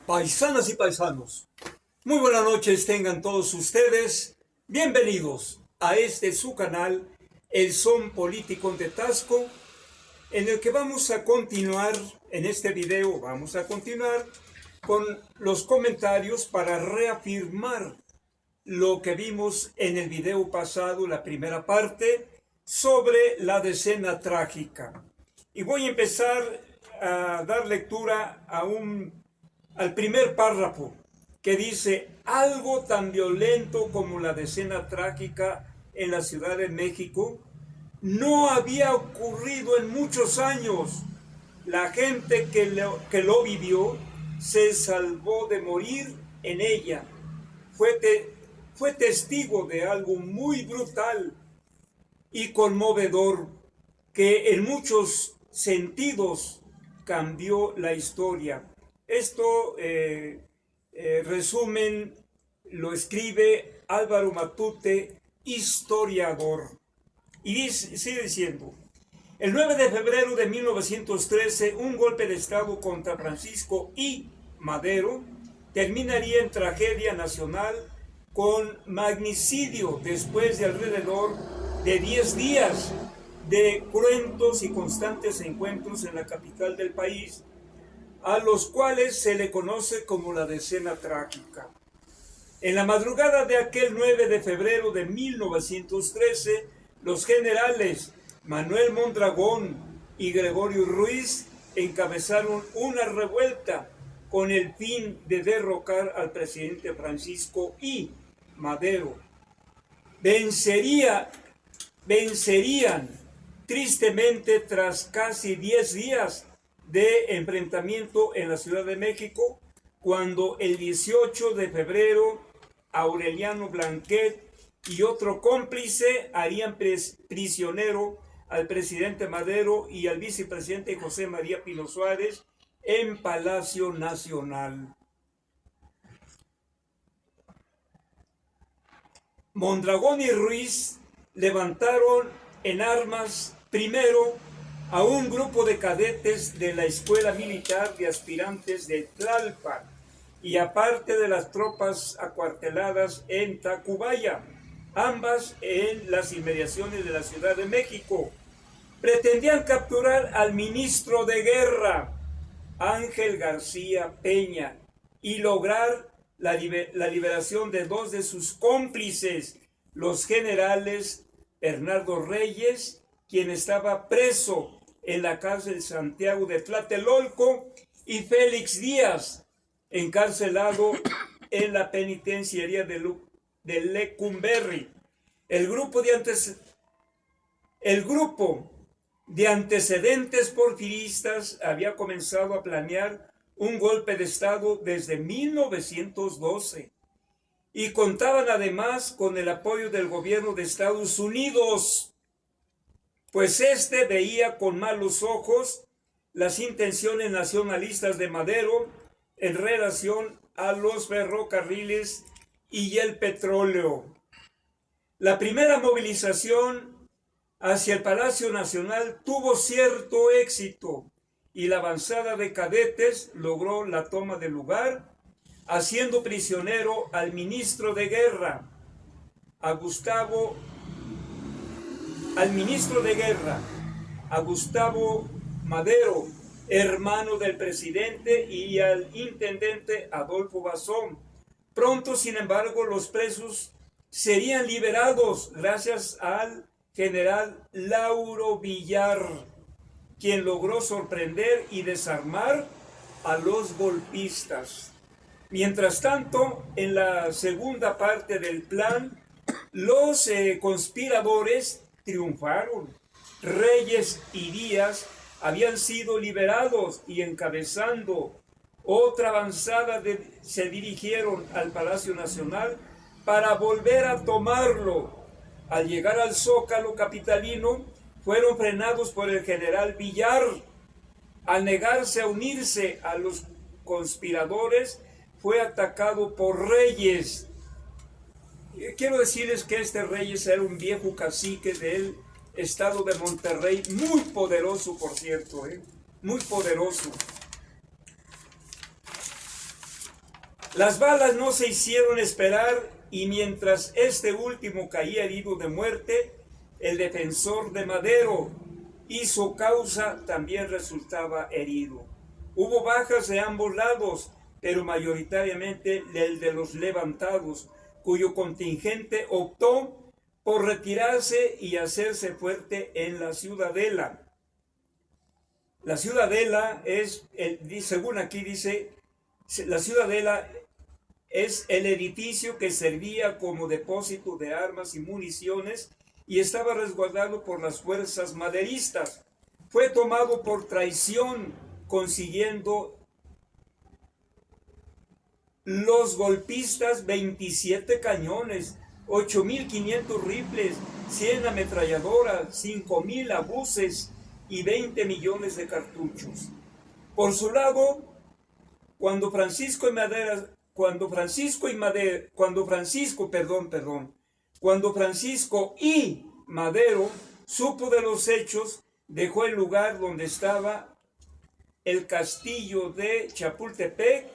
Paisanas y paisanos, muy buenas noches tengan todos ustedes. Bienvenidos a este su canal, El Son Político de Tasco, en el que vamos a continuar, en este video vamos a continuar con los comentarios para reafirmar lo que vimos en el video pasado, la primera parte, sobre la decena trágica. Y voy a empezar a dar lectura al primer párrafo, que dice: algo tan violento como la decena trágica en la Ciudad de México no había ocurrido en muchos años. La gente que lo vivió se salvó de morir en ella. Fue testigo de algo muy brutal y conmovedor que en muchos sentidos cambió la historia. Esto resumen lo escribe Álvaro Matute, historiador, y sigue diciendo: el 9 de febrero de 1913, un golpe de Estado contra Francisco I. Madero terminaría en tragedia nacional con magnicidio después de alrededor de 10 días de cruentos y constantes encuentros en la capital del país, a los cuales se le conoce como la decena trágica. En la madrugada de aquel 9 de febrero de 1913, los generales Manuel Mondragón y Gregorio Ruiz encabezaron una revuelta con el fin de derrocar al presidente Francisco I. Madero. Vencerían tristemente tras casi 10 días de enfrentamiento en la Ciudad de México, cuando el 18 de febrero Aureliano Blanquet y otro cómplice harían prisionero al presidente Madero y al vicepresidente José María Pino Suárez en Palacio Nacional. Mondragón y Ruiz levantaron en armas primero a un grupo de cadetes de la Escuela Militar de Aspirantes de Tlalpan y aparte de las tropas acuarteladas en Tacubaya, ambas en las inmediaciones de la Ciudad de México. Pretendían capturar al ministro de Guerra, Ángel García Peña, y lograr la liberación de dos de sus cómplices, los generales Bernardo Reyes, quien estaba preso en la cárcel Santiago de Tlatelolco, y Félix Díaz, encarcelado en la penitenciaría de Lecumberri. El grupo de antecedentes porfiristas había comenzado a planear un golpe de Estado desde 1912 y contaban además con el apoyo del gobierno de Estados Unidos, pues este veía con malos ojos las intenciones nacionalistas de Madero en relación a los ferrocarriles y el petróleo. La primera movilización hacia el Palacio Nacional tuvo cierto éxito y la avanzada de cadetes logró la toma del lugar, haciendo prisionero al ministro de Guerra, a Gustavo Madero, hermano del presidente, y al intendente Adolfo Bazón. Pronto, sin embargo, los presos serían liberados gracias al general Lauro Villar, quien logró sorprender y desarmar a los golpistas. Mientras tanto, en la segunda parte del plan, los conspiradores triunfaron. Reyes y Díaz habían sido liberados y, encabezando otra avanzada, se dirigieron al Palacio Nacional para volver a tomarlo. Al llegar al Zócalo capitalino, fueron frenados por el general Villar. Al negarse a unirse a los conspiradores, fue atacado por Reyes. Quiero decirles que este Reyes era un viejo cacique del estado de Monterrey, muy poderoso, por cierto, muy poderoso. Las balas no se hicieron esperar y mientras este último caía herido de muerte, el defensor de Madero y su causa también resultaba herido. Hubo bajas de ambos lados, pero mayoritariamente el de los levantados, cuyo contingente optó por retirarse y hacerse fuerte en la Ciudadela. La Ciudadela es, según aquí dice, la Ciudadela es el edificio que servía como depósito de armas y municiones y estaba resguardado por las fuerzas maderistas. Fue tomado por traición, consiguiendo los golpistas 27 cañones, 8.500 rifles, 100 ametralladoras, 5.000 obuses y 20 millones de cartuchos. Por su lado, cuando Francisco y Madero supo de los hechos, dejó el lugar donde estaba el castillo de Chapultepec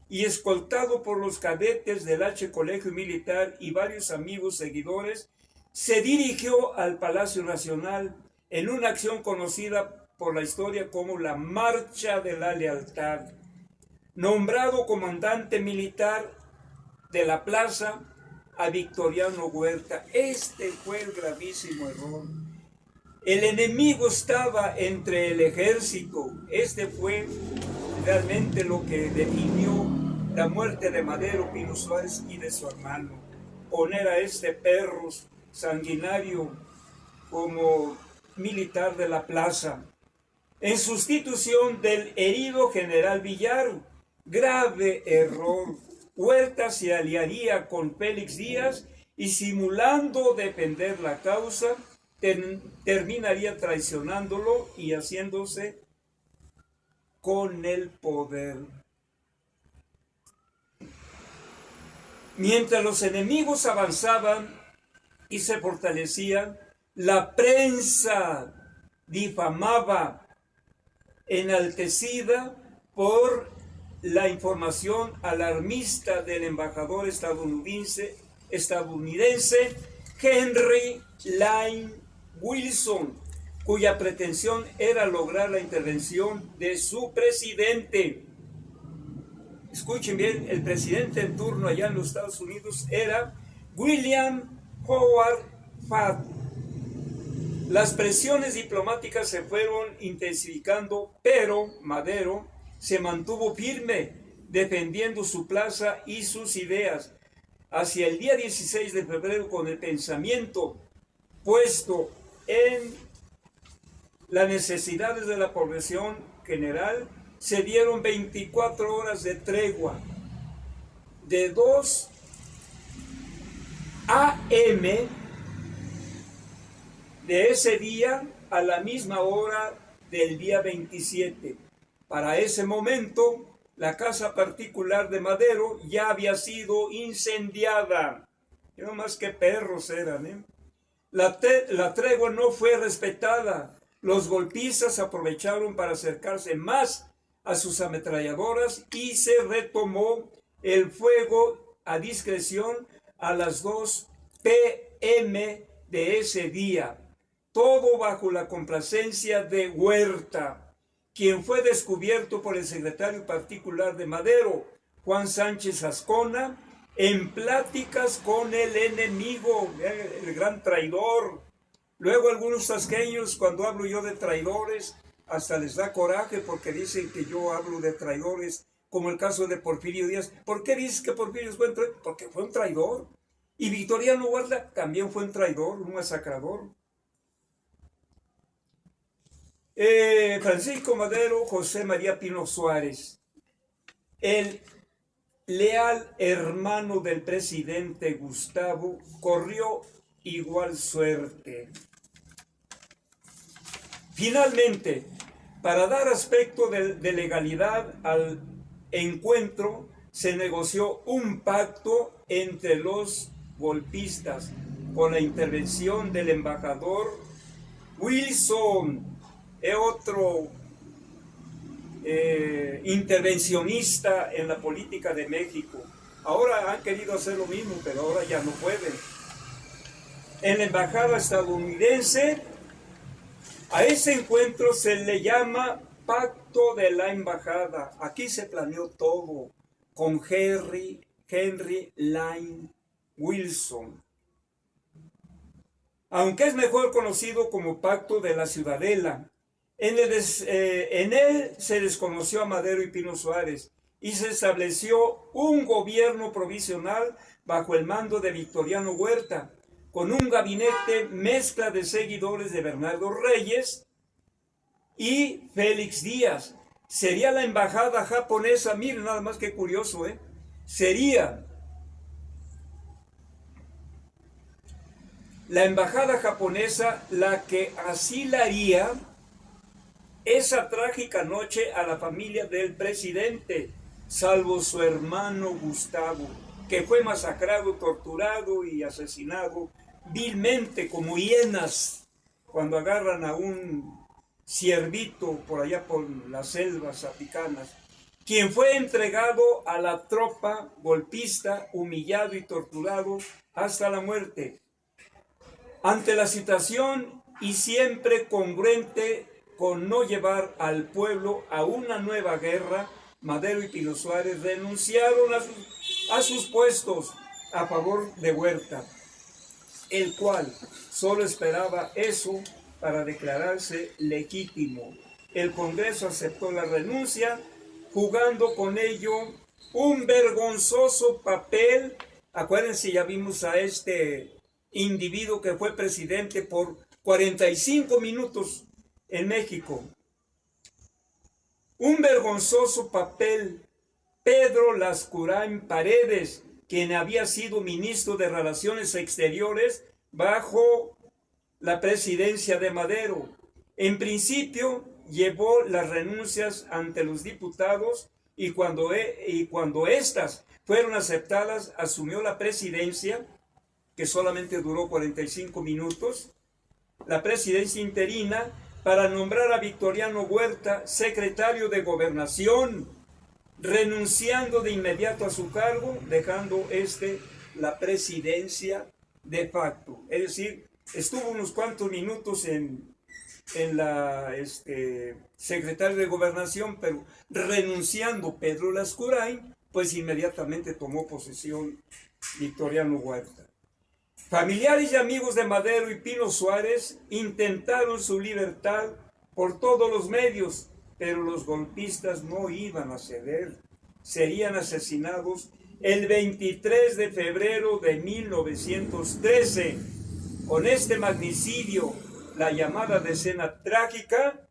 y, escoltado por los cadetes del H. Colegio Militar y varios amigos seguidores, se dirigió al Palacio Nacional en una acción conocida por la historia como la Marcha de la Lealtad. Nombrado comandante militar de la plaza a Victoriano Huerta. Este fue el gravísimo error. El enemigo estaba entre el ejército. Este fue realmente lo que definió la muerte de Madero, Pino Suárez y de su hermano. Poner a este perro sanguinario como militar de la plaza, en sustitución del herido general Villar. Grave error. Huerta se aliaría con Félix Díaz y, simulando defender la causa, terminaría traicionándolo y haciéndose con el poder. Mientras los enemigos avanzaban y se fortalecían, la prensa difamaba, enaltecida por la información alarmista del embajador estadounidense Henry Lane Wilson, cuya pretensión era lograr la intervención de su presidente. Escuchen bien, el presidente en turno allá en los Estados Unidos era William Howard Taft. Las presiones diplomáticas se fueron intensificando, pero Madero se mantuvo firme, defendiendo su plaza y sus ideas. Hacia el día 16 de febrero, con el pensamiento puesto en las necesidades de la población general, se dieron 24 horas de tregua. De 2 a.m. de ese día a la misma hora del día 27. Para ese momento, la casa particular de Madero ya había sido incendiada. No más que perros eran, ¿eh? La tregua no fue respetada. Los golpistas aprovecharon para acercarse más a sus ametralladoras y se retomó el fuego a discreción a las 2 p.m. de ese día. Todo bajo la complacencia de Huerta, quien fue descubierto por el secretario particular de Madero, Juan Sánchez Ascona, en pláticas con el enemigo, el gran traidor. Luego algunos tasqueños, cuando hablo yo de traidores, hasta les da coraje porque dicen que yo hablo de traidores, como el caso de Porfirio Díaz. ¿Por qué dices que Porfirio fue un traidor? Porque fue un traidor. Y Victoriano Huerta también fue un traidor, un masacrador. Francisco Madero, José María Pino Suárez, el leal hermano del presidente Gustavo, corrió igual suerte. Finalmente, para dar aspecto de legalidad al encuentro, se negoció un pacto entre los golpistas con la intervención del embajador Wilson, otro intervencionista en la política de México. Ahora han querido hacer lo mismo, pero ahora ya no pueden. En la embajada estadounidense, a ese encuentro se le llama Pacto de la Embajada. Aquí se planeó todo con Henry Lane Wilson, aunque es mejor conocido como Pacto de la Ciudadela. En él se desconoció a Madero y Pino Suárez y se estableció un gobierno provisional bajo el mando de Victoriano Huerta, con un gabinete mezcla de seguidores de Bernardo Reyes y Félix Díaz. Sería la embajada japonesa, miren nada más que curioso, sería la embajada japonesa la que asilaría esa trágica noche a la familia del presidente, salvo su hermano Gustavo, que fue masacrado, torturado y asesinado vilmente como hienas cuando agarran a un ciervito por allá por las selvas africanas, quien fue entregado a la tropa golpista, humillado y torturado hasta la muerte. Ante la situación y siempre congruente con no llevar al pueblo a una nueva guerra, Madero y Pino Suárez renunciaron a sus puestos a favor de Huerta, el cual solo esperaba eso para declararse legítimo. El Congreso aceptó la renuncia, jugando con ello un vergonzoso papel. Acuérdense, ya vimos a este individuo que fue presidente por 45 minutos en México. Un vergonzoso papel. Pedro Lascurain Paredes, quien había sido ministro de Relaciones Exteriores bajo la presidencia de Madero. En principio llevó las renuncias ante los diputados y cuando éstas fueron aceptadas, asumió la presidencia, que solamente duró 45 minutos, la presidencia interina, para nombrar a Victoriano Huerta secretario de Gobernación, renunciando de inmediato a su cargo, dejando la presidencia de facto. Es decir, estuvo unos cuantos minutos en la secretaria de Gobernación, pero renunciando Pedro Lascurain, pues inmediatamente tomó posesión Victoriano Huerta. Familiares y amigos de Madero y Pino Suárez intentaron su libertad por todos los medios, pero los golpistas no iban a ceder. Serían asesinados el 23 de febrero de 1913. Con este magnicidio, la llamada decena trágica.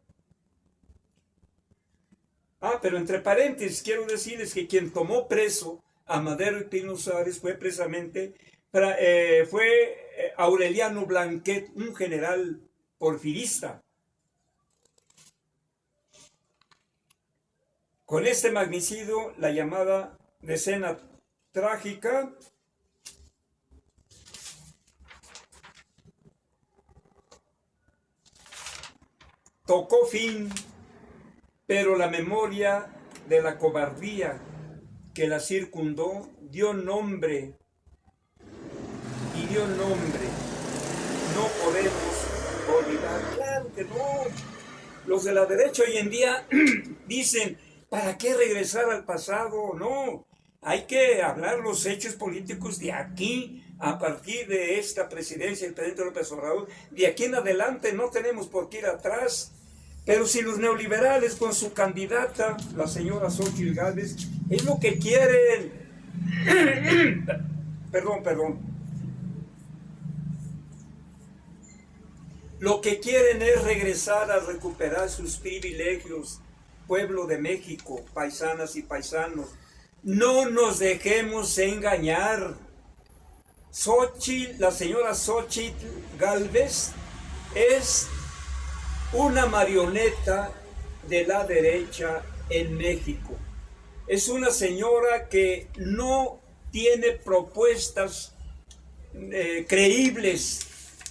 Pero entre paréntesis quiero decirles que quien tomó preso a Madero y Pino Suárez fue precisamente Aureliano Blanquet, un general porfirista. Con este magnicidio, la llamada decena trágica tocó fin, pero la memoria de la cobardía que la circundó dio nombre. No podemos olvidar. Claro que no. Los de la derecha hoy en día dicen, ¿para qué regresar al pasado? No, hay que hablar los hechos políticos de aquí, a partir de esta presidencia del presidente López Obrador. De aquí en adelante no tenemos por qué ir atrás. Pero si los neoliberales con su candidata, la señora Xóchitl Gálvez, es lo que quieren. Perdón. Lo que quieren es regresar a recuperar sus privilegios, pueblo de México, paisanas y paisanos. No nos dejemos engañar. La señora Xóchitl Gálvez es una marioneta de la derecha en México. Es una señora que no tiene propuestas creíbles,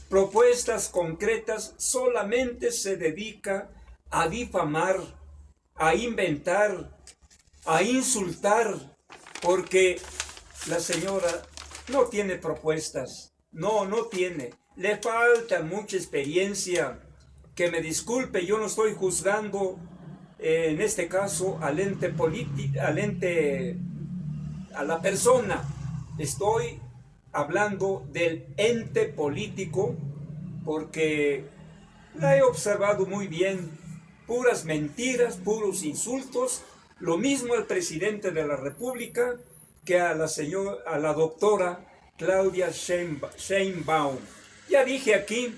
propuestas concretas, solamente se dedica a difamar, a inventar, a insultar, porque la señora no tiene propuestas, no tiene, le falta mucha experiencia. Que me disculpe, yo no estoy juzgando en este caso al ente político, a la persona, estoy hablando del ente político, porque la he observado muy bien, puras mentiras, puros insultos, lo mismo al presidente de la República que a la doctora Claudia Sheinbaum. Ya dije aquí,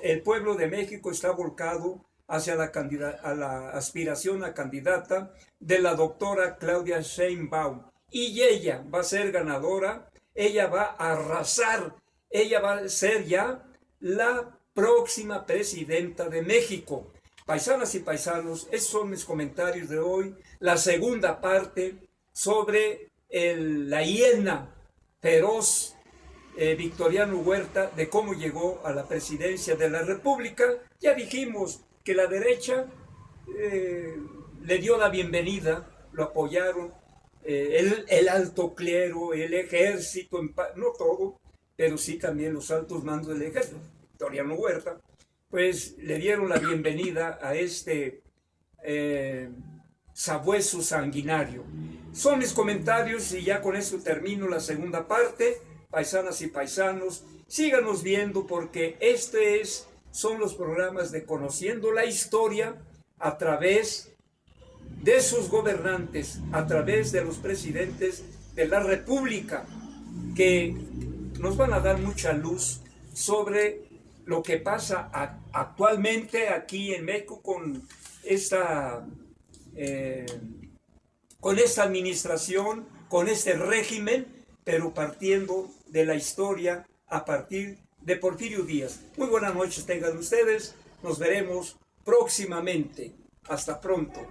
el pueblo de México está volcado hacia la aspiración a candidata de la doctora Claudia Sheinbaum. Y ella va a ser ganadora, ella va a arrasar, ella va a ser ya la próxima presidenta de México. Paisanas y paisanos, esos son mis comentarios de hoy. La segunda parte sobre la hiena feroz Victoriano Huerta, de cómo llegó a la presidencia de la República. Ya dijimos que la derecha le dio la bienvenida, lo apoyaron, el alto clero, el ejército, no todo, pero sí también los altos mandos del ejército, Victoriano Huerta, pues le dieron la bienvenida a este sabueso sanguinario. Son mis comentarios y ya con eso termino la segunda parte. Paisanas y paisanos, síganos viendo, porque son los programas de Conociendo la Historia a través de sus gobernantes, a través de los presidentes de la República, que nos van a dar mucha luz sobre lo que pasa actualmente aquí en México con esta administración, con este régimen, pero partiendo de la historia a partir de Porfirio Díaz. Muy buenas noches tengan ustedes, nos veremos próximamente. Hasta pronto.